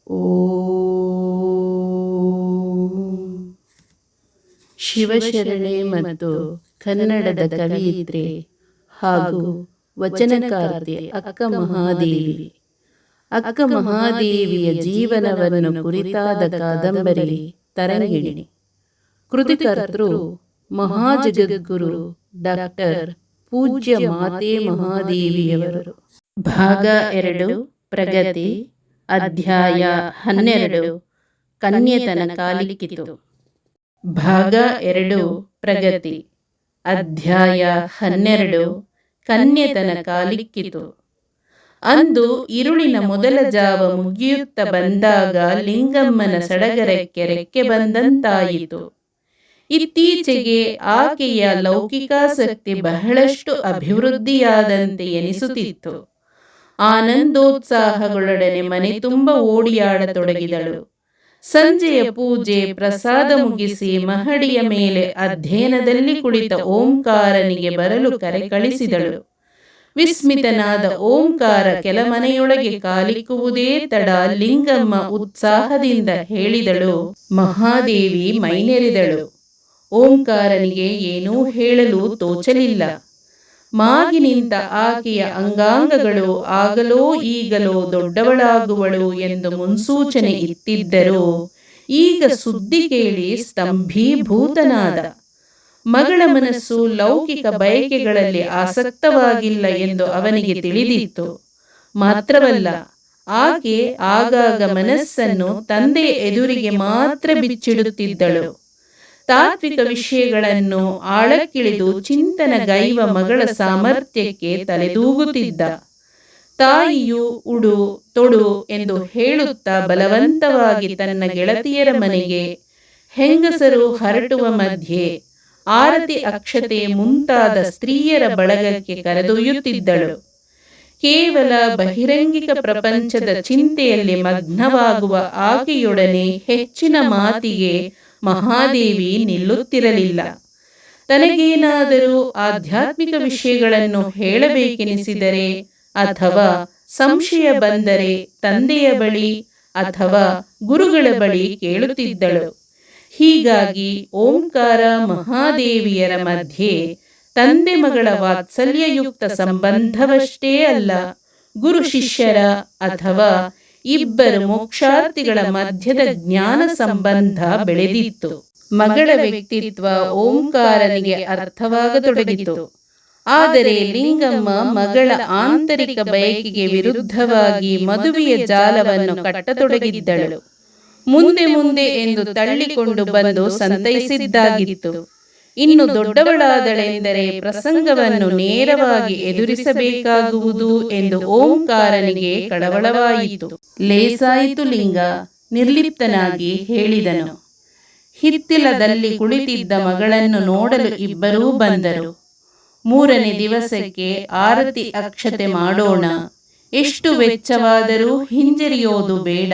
ಓಂ. ಶಿವಶರಣೆ ಮತ್ತು ಕನ್ನಡದ ಕವಿಯಿತ್ರೆ ಹಾಗೂ ವಚನಕಾರ್ತೆ ಅಕ್ಕ ಮಹಾದೇವಿ. ಅಕ್ಕ ಮಹಾದೇವಿಯ ಜೀವನವನ್ನು ಕುರಿತಾದ ಕಾದಂಬರಿ ತರಂಗಿಣಿ. ಕೃತಿಕರ್ತೃ ಮಹಾಜಗದ್ಗುರು ಡಾಕ್ಟರ್ ಪೂಜ್ಯ ಮಾತೆ ಮಹಾದೇವಿಯವರು. ಭಾಗ 2, ಪ್ರಗತಿ. ಅಧ್ಯಾಯ 12, ಕನ್ಯತನ ಕಾಲಿಕ್ಕಿತು. ಭಾಗ 2, ಪ್ರಗತಿ. ಅಧ್ಯಾಯ 12, ಕನ್ಯತನ ಕಾಲಿಕ್ಕಿತು. ಅಂದು ಇರುಳಿನ ಮೊದಲ ಜಾವ ಮುಗಿಯುತ್ತ ಬಂದಾಗ ಲಿಂಗಮ್ಮನ ಸಡಗರಕ್ಕೆ ರೆಕ್ಕೆ ಬಂದಂತಾಯಿತು. ಇತ್ತೀಚೆಗೆ ಆಕೆಯ ಲೌಕಿಕಾಸಕ್ತಿ ಬಹಳಷ್ಟು ಅಭಿವೃದ್ಧಿಯಾದಂತೆ ಎನಿಸುತ್ತಿತ್ತು. ಆನಂದೋತ್ಸಾಹಗಳೊಡನೆ ಮನೆ ತುಂಬ ಓಡಿಯಾಡತೊಡಗಿದಳು. ಸಂಜೆಯ ಪೂಜೆ ಪ್ರಸಾದ ಮುಗಿಸಿ ಮಹಡಿಯ ಮೇಲೆ ಅಧ್ಯಯನದಲ್ಲಿ ಕುಳಿತ ಓಂಕಾರನಿಗೆ ಬರಲು ಕರೆ ಕಳಿಸಿದಳು. ವಿಸ್ಮಿತನಾದ ಓಂಕಾರ ಕೆಲ ಮನೆಯೊಳಗೆ ಕಾಲಿಕ್ಕುವುದೇ ತಡ ಲಿಂಗಮ್ಮ ಉತ್ಸಾಹದಿಂದ ಹೇಳಿದಳು. ಮಹಾದೇವಿ ಮೈನೆರೆದಳು. ಓಂಕಾರನಿಗೆ ಏನೂ ಹೇಳಲು ತೋಚಲಿಲ್ಲ. ಮಾಗಿ ನಿಂತ ಆಕೆಯ ಅಂಗಾಂಗಗಳು ಆಗಲೋ ಈಗಲೋ ದೊಡ್ಡವಳಾಗುವಳು ಎಂದು ಮುನ್ಸೂಚನೆ ಇತ್ತಿದ್ದರೂ ಈಗ ಸುದ್ದಿ ಕೇಳಿ ಸ್ತಂಭೀಭೂತನಾದ. ಮಗಳ ಮನಸ್ಸು ಲೌಕಿಕ ಬಯಕೆಗಳಲ್ಲಿ ಆಸಕ್ತವಾಗಿಲ್ಲ ಎಂದು ಅವನಿಗೆ ತಿಳಿದಿತ್ತು. ಮಾತ್ರವಲ್ಲ, ಆಕೆ ಆಗಾಗ ಮನಸ್ಸನ್ನು ತಂದೆಯ ಎದುರಿಗೆ ಮಾತ್ರ ಬಿಚ್ಚಿಡುತ್ತಿದ್ದಳು. ತಾತ್ವಿಕ ವಿಷಯಗಳನ್ನು ಆಳಕ್ಕಿಳಿದು ಚಿಂತನಗೈವ ಮಗಳ ಸಾಮರ್ಥ್ಯಕ್ಕೆ ತಲೆದೂಗುತ್ತಿದ್ದ. ತಾಯಿಯು ಉಡು ತೊಡು ಎಂದು ಹೇಳುತ್ತಾ ಬಲವಂತವಾಗಿ ತನ್ನ ಗೆಳತಿಯರ ಮನೆಗೆ, ಹೆಂಗಸರು ಹರಟುವ ಮಧ್ಯೆ ಆರತಿ ಅಕ್ಷತೆ ಮುಂತಾದ ಸ್ತ್ರೀಯರ ಬಳಗಕ್ಕೆ ಕರೆದೊಯ್ಯುತ್ತಿದ್ದಳು. ಕೇವಲ ಬಹಿರಂಗಿಕ ಪ್ರಪಂಚದ ಚಿಂತೆಯಲ್ಲಿ ಮಗ್ನವಾಗುವ ಆಕೆಯೊಡನೆ ಹೆಚ್ಚಿನ ಮಾತಿಗೆ ಮಹಾದೇವಿ ನಿಲ್ಲುತ್ತಿರಲಿಲ್ಲ. ತನಗೇನಾದರೂ ಆಧ್ಯಾತ್ಮಿಕ ವಿಷಯಗಳನ್ನು ಹೇಳಬೇಕೆನಿಸಿದರೆ ಅಥವಾ ಸಂಶಯ ಬಂದರೆ ತಂದೆಯ ಬಳಿ ಅಥವಾ ಗುರುಗಳ ಬಳಿ ಕೇಳುತ್ತಿದ್ದಳು. ಹೀಗಾಗಿ ಓಂಕಾರ ಮಹಾದೇವಿಯರ ಮಧ್ಯೆ ತಂದೆ ಮಗಳ ವಾತ್ಸಲ್ಯಯುಕ್ತ ಸಂಬಂಧವಷ್ಟೇ ಅಲ್ಲ, ಗುರು ಶಿಷ್ಯರ ಅಥವಾ ಇಬ್ಬರು ಮೋಕ್ಷಾರ್ಥಿಗಳ ಮಧ್ಯದ ಜ್ಞಾನ ಸಂಬಂಧ ಬೆಳೆದಿತ್ತು. ಮಗಳ ವ್ಯಕ್ತಿತ್ವ ಓಂಕಾರನಿಗೆ ಅರ್ಥವಾಗತೊಡಗಿತು. ಆದರೆ ಲಿಂಗಮ್ಮ ಮಗಳ ಆಂತರಿಕ ಬಯಕೆಗೆ ವಿರುದ್ಧವಾಗಿ ಮದುವೆಯ ಜಾಲವನ್ನು ಕಟ್ಟತೊಡಗಿದ್ದಳು. ಮುಂದೆ ಮುಂದೆ ಎಂದು ತಳ್ಳಿಕೊಂಡು ಬಂದು ಸಂತೈಸಿದ್ದಾಗಿತ್ತು. ಇನ್ನು ದೊಡ್ಡವಳಾದಳೆಂದರೆ ಪ್ರಸಂಗವನ್ನು ನೇರವಾಗಿ ಎದುರಿಸಬೇಕಾಗುವುದು ಎಂದು ಓಂಕಾರನಿಗೆ ಕಳವಳವಾಯಿತು. ಲೇಸಾಯಿತು ಲಿಂಗ, ನಿರ್ಲಿಪ್ತನಾಗಿ ಹೇಳಿದನು. ಹಿತ್ತಿಲದಲ್ಲಿ ಕುಳಿತಿದ್ದ ಮಗಳನ್ನು ನೋಡಲು ಇಬ್ಬರೂ ಬಂದರು. 3ನೇ ದಿವಸಕ್ಕೆ ಆರತಿ ಅಕ್ಷತೆ ಮಾಡೋಣ, ಎಷ್ಟು ವೆಚ್ಚವಾದರೂ ಹಿಂಜರಿಯೋದು ಬೇಡ.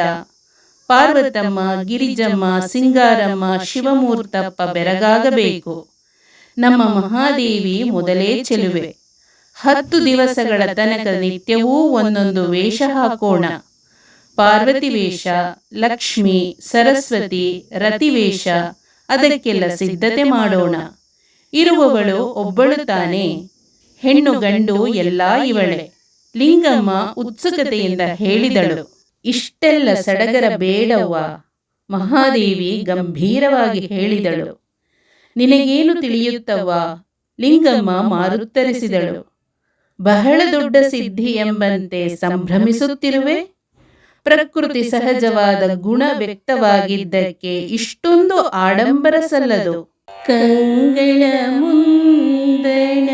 ಪಾರ್ವತಮ್ಮ, ಗಿರಿಜಮ್ಮ, ಸಿಂಗಾರಮ್ಮ, ಶಿವಮೂರ್ತಪ್ಪ ಬೆರಗಾಗಬೇಕು. ನಮ್ಮ ಮಹಾದೇವಿ ಮೊದಲೇ ಚೆಲುವೆ. 10 ದಿವಸಗಳ ತನಕ ನಿತ್ಯವೂ ಒಂದೊಂದು ವೇಷ ಹಾಕೋಣ. ಪಾರ್ವತಿ ವೇಷ, ಲಕ್ಷ್ಮಿ, ಸರಸ್ವತಿ, ರತಿವೇಷ, ಅದಕ್ಕೆಲ್ಲ ಸಿದ್ಧತೆ ಮಾಡೋಣ. ಇರುವವಳು ಒಬ್ಬಳು ತಾನೇ, ಹೆಣ್ಣು ಗಂಡು ಎಲ್ಲ ಇವಳೆ. ಲಿಂಗಮ್ಮ ಉತ್ಸುಕತೆಯಿಂದ ಹೇಳಿದಳು. ಇಷ್ಟೆಲ್ಲ ಸಡಗರ ಬೇಡವ್ವ, ಮಹಾದೇವಿ ಗಂಭೀರವಾಗಿ ಹೇಳಿದಳು. ನಿನಗೇನು ತಿಳಿಯುತ್ತವ್ವ, ಲಿಂಗಮ್ಮ ಮಾರುತ್ತರಿಸಿದಳು. ಬಹಳ ದೊಡ್ಡ ಸಿದ್ಧಿ ಎಂಬಂತೆ ಸಂಭ್ರಮಿಸುತ್ತಿರುವೆ. ಪ್ರಕೃತಿ ಸಹಜವಾದ ಗುಣ ವ್ಯಕ್ತವಾಗಿದ್ದಕ್ಕೆ ಇಷ್ಟೊಂದು ಆಡಂಬರ ಸಲ್ಲದು. ಕಂಗಳ ಮುಂದಣ,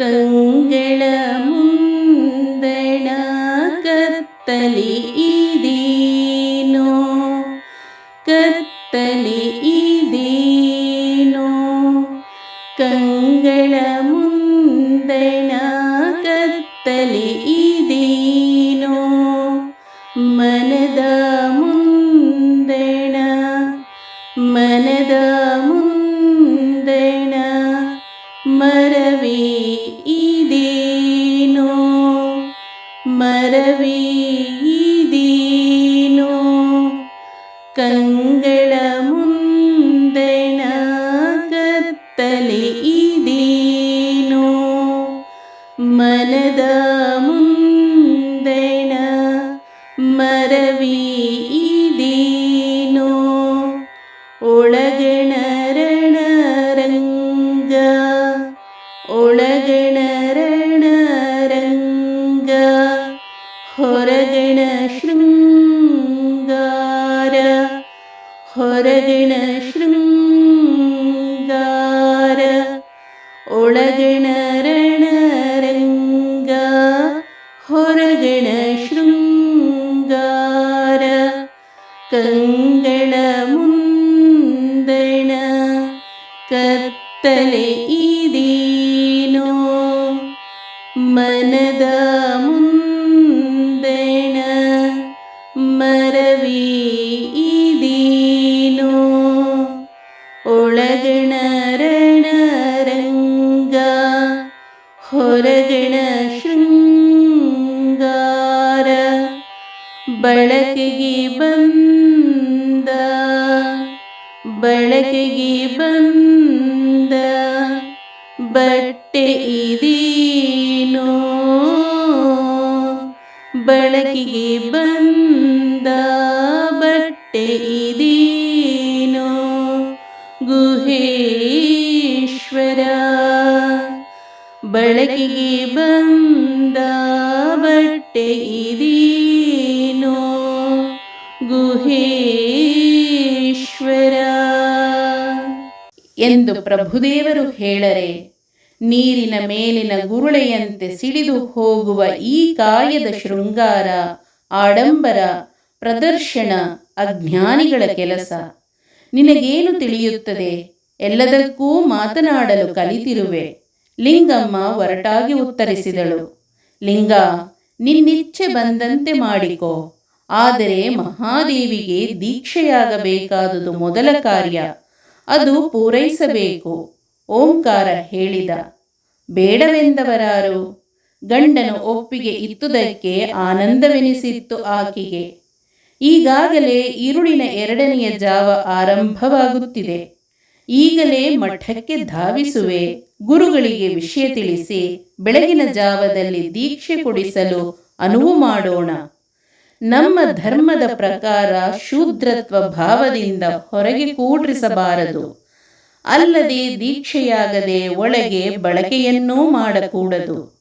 ಕಂಗಳ ಮುಂದಣ ಕತ್ತಲಿ ಇದೀನೋ, ಕತ್ತಲಿ ಇದೀನೋ, ಕಂಗಳ ಮುಂದಣ ಕತ್ತಲಿ ಇದೀನೋ, ಮನದ ಮುಂದಣ, ಮನದ ಮುಂದಣ ಮರವೇ ಇದೇನೋ, ಮರವೇ ಇದೇನೋ. ಮರವಿ ಇದೇನೋ ಒಳಗಣ ರಣರಂಗ ಒಳಗಣ ರಣರಂಗ ಹೊರಗಣ ಶೃಂಗಾರ ಹೊರಗಣ ಶೃಂಗಾರ ಒಳಗಣ ರಣರಂಗ ಹೊರಗಣ ಶೃಂಗಾರ ಕಂಗಳ ಮುಂದಣ ಕತ್ತಲೆ ಇದೇನೋ ಮನದ ಮುಂದಣ ಮರವಿ ಇದೇನೋ ಒಳಗಣ ರಣರಂಗ ಹೊರಗಣ ಶೃಂಗಾರ ಬಳಕೆಗೆ ಬಂದ ಬಳಕೆಗೆ ಬಂದ ಬಟ್ಟೆ ಇದೇನೋ ಬಳಕೆಗೆ ಬಂದ ಬಟ್ಟೆ ಇದೇನೋ ಗುಹೇಶ್ವರ ಬಳಕೆಗೆ ಬಂದ ಬಟ್ಟೆ ಇದೇನೋ ಗುಹೇಶ್ವರ ಎಂದು ಪ್ರಭುದೇವರು ಹೇಳರೆ, ನೀರಿನ ಮೇಲಿನ ಗುರುಳೆಯಂತೆ ಸಿಡಿದು ಹೋಗುವ ಈ ಕಾಯದ ಶೃಂಗಾರ, ಆಡಂಬರ, ಪ್ರದರ್ಶನ ಅಜ್ಞಾನಿಗಳ ಕೆಲಸ. ನಿನಗೇನು ತಿಳಿಯುತ್ತದೆ? ಎಲ್ಲದಕ್ಕೂ ಮಾತನಾಡಲು ಕಲಿತಿರುವೆ. ಲಿಂಗಮ್ಮ ಒರಟಾಗಿ ಉತ್ತರಿಸಿದಳು. ಲಿಂಗ, ನಿನ್ನಿಚ್ಛೆ ಬಂದಂತೆ ಮಾಡಿಕೋ. ಆದರೆ ಮಹಾದೇವಿಗೆ ದೀಕ್ಷೆಯಾಗಬೇಕಾದುದು ಮೊದಲ ಕಾರ್ಯ. ಅದು ಪೂರೈಸಬೇಕು. ಓಂಕಾರ ಹೇಳಿದ. ಬೇಡವೆಂದವರಾರು? ಗಂಡನು ಒಪ್ಪಿಗೆ ಇತ್ತುದಕ್ಕೆ ಆನಂದವೆನಿಸಿತ್ತು ಆಕೆಗೆ. ಈಗಾಗಲೇ ഇരുಳಿನ 2ನೆಯ ಜಾವ ಆರಂಭವಾಗುತ್ತಿದೆ. ಈಗಲೇ ಮಠಕ್ಕೆ ಧಾವಿಸುವೆ. ಗುರುಗಳಿಗೆ ವಿಷಯ ತಿಳಿಸಿ ಬೆಳಗಿನ ಜಾವದಲ್ಲಿ ದೀಕ್ಷೆ ಕೊಡಿಸಲು ಅನುವು ಮಾಡೋಣ. ನಮ್ಮ ಧರ್ಮದ ಪ್ರಕಾರ ಶೂದ್ರತ್ವ ಭಾವದಿಂದ ಹೊರಗೆ ಕೂಡ್ರಿಸಬಾರದು. ಅಲ್ಲದೆ ದೀಕ್ಷೆಯಾಗದೆ ಒಳಗೆ ಬಳಕೆಯನ್ನೂ ಮಾಡಕೂಡದು.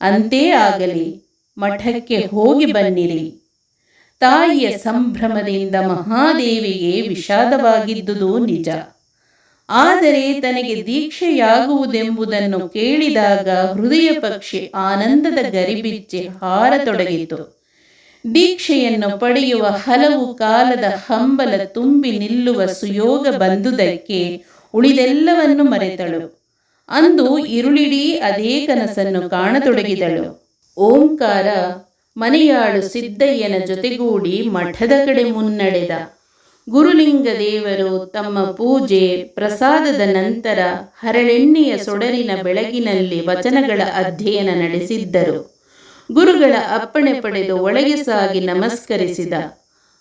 ಅಂತೇ ಆಗಲಿ. ಮಠಕ್ಕೆ ಹೋಗಿ ಬನ್ನಿರಿ. ತಾಯಿಯ ಸಂಭ್ರಮದಿಂದ ಮಹಾದೇವಿಗೆ ವಿಷಾದವಾಗಿದ್ದುದು ನಿಜ. ಆದರೆ ತನಗೆ ದೀಕ್ಷೆಯಾಗುವುದೆಂಬುದನ್ನು ಕೇಳಿದಾಗ ಹೃದಯ ಪಕ್ಷಿ ಆನಂದದ ಗರಿಬಿಚ್ಚಿ ಹಾರತೊಡಗಿತು. ದೀಕ್ಷೆಯನ್ನು ಪಡೆಯುವ ಹಲವು ಕಾಲದ ಹಂಬಲ ತುಂಬಿ ನಿಲ್ಲುವ ಸುಯೋಗ ಬಂದುದಕ್ಕೆ ಉಳಿದೆಲ್ಲವನ್ನು ಮರೆತಳು. ಅಂದು ഇരുಳಿಡೀ ಅದೇ ಕನಸನ್ನು ಕಾಣತೊಡಗಿದಳು. ಓಂಕಾರ ಮನೆಯಾಳು ಸಿದ್ದಯ್ಯನ ಜೊತೆಗೂಡಿ ಮಠದ ಕಡೆ ಮುನ್ನಡೆದ. ಗುರುಲಿಂಗ ದೇವರು ತಮ್ಮ ಪೂಜೆ ಪ್ರಸಾದದ ನಂತರ ಹರಳೆಣ್ಣೆಯ ಸೊಡರಿನ ಬೆಳಗಿನಲ್ಲಿ ವಚನಗಳ ಅಧ್ಯಯನ ನಡೆಸಿದ್ದರು. ಗುರುಗಳ ಅಪ್ಪಣೆ ಪಡೆದು ಒಳಗೆ ಸಾಗಿ ನಮಸ್ಕರಿಸಿದ.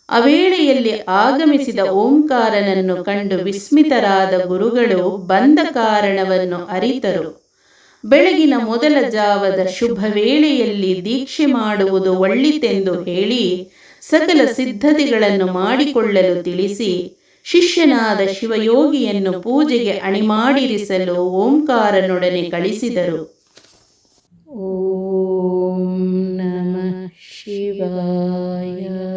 ಅವೇಳೆಯಲ್ಲಿ ಆಗಮಿಸಿದ ಓಂಕಾರನನ್ನು ಕಂಡು ವಿಸ್ಮಿತರಾದ ಗುರುಗಳು ಬಂದ ಕಾರಣವನ್ನು ಅರಿತರು. ಬೆಳಗಿನ ಮೊದಲ ಜಾವದ ಶುಭ ವೇಳೆಯಲ್ಲಿ ದೀಕ್ಷೆ ಮಾಡುವುದು ಒಳ್ಳಿತೆಂದು ಹೇಳಿ ಸಕಲ ಸಿದ್ಧತೆಗಳನ್ನು ಮಾಡಿಕೊಳ್ಳಲು ತಿಳಿಸಿ ಶಿಷ್ಯನಾದ ಶಿವಯೋಗಿಯನ್ನು ಪೂಜೆಗೆ ಅಣಿಮಾಡಿರಿಸಲು ಓಂಕಾರನೊಡನೆ ಕಳಿಸಿದರು. ಓಂ ನಮಃ ಶಿವಾಯ.